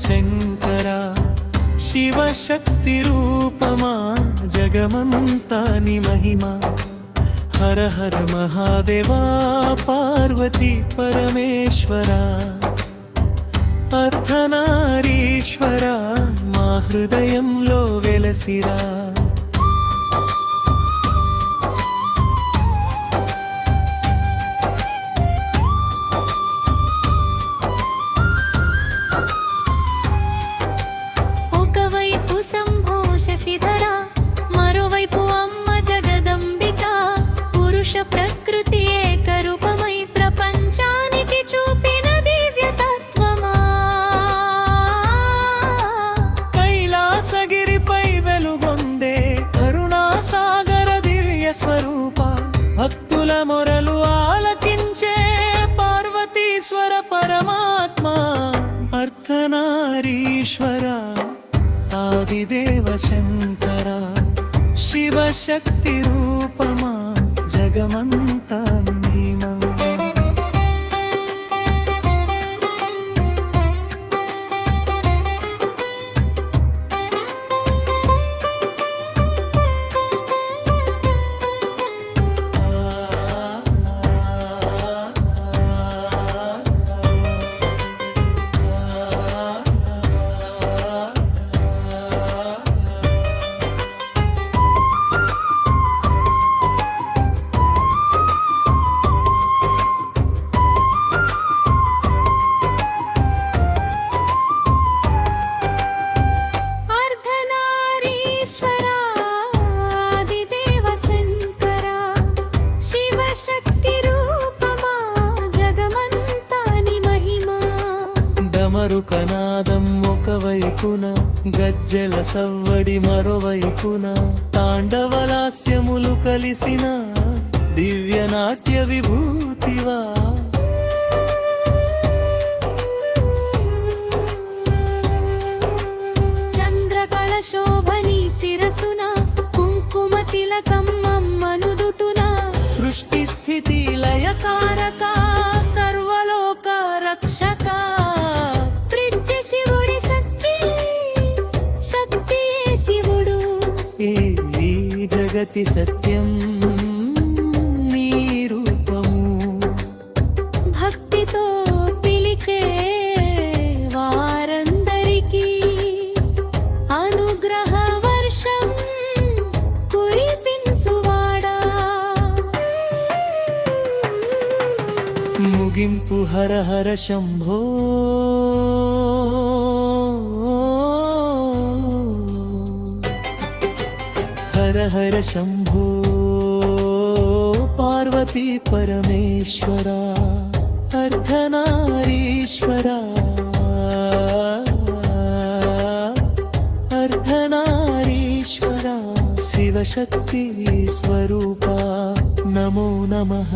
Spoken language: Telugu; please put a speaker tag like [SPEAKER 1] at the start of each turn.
[SPEAKER 1] శంకరా శివశక్తి రూపమా జగమంతా నీ మహిమా హర హర మహాదేవా పార్వతీ పరమేశ్వరా అర్ధనారీశ్వరా మా హృదయంలో వెలసిరా
[SPEAKER 2] శశిధరా మరోవైపు అమ్మ జగదంబిక పురుష ప్రకృతి ఏకరూపమై ప్రపంచానికి చూపిన దివ్యతత్వమా
[SPEAKER 1] కైలాసగిరిపై వెలుగొందే కరుణాసాగర దివ్య స్వరూప భక్తుల మొరలు ఆలకించే పార్వతీశ్వర పరమాత్మ అర్ధనారీశ్వర ఆదిదేవ శంకరా శివశక్తి రూపమా జగమంతా నీ మంగళ డమరుకనాదం ఒకవైపున గజ్జెల సవ్వడి మరోవైపున తాండవలాస్యములు కలిసిన దివ్య నాట్య విభూతివా
[SPEAKER 2] చంద్రకళ శోభని శిరసున కుంకుమ తిలకమ్మను దుటున
[SPEAKER 1] సృష్టి స్థితి లయకారక సర్వలోక రక్షక
[SPEAKER 2] శివుడి శక్తి శక్తి శివుడు
[SPEAKER 1] ఈ జగతి సత్యం నీ రూపము
[SPEAKER 2] భక్తితో పిలిచే వారందరికీ అనుగ్రహ వర్షం కురిపించువాడా
[SPEAKER 1] ముగింపు హర హర శంభో హర హర శంభో పార్వతీ పరమేశ్వరా అర్ధనారీశ్వరా అర్ధనారీశ్వరా శివశక్తి స్వరూపా నమో నమః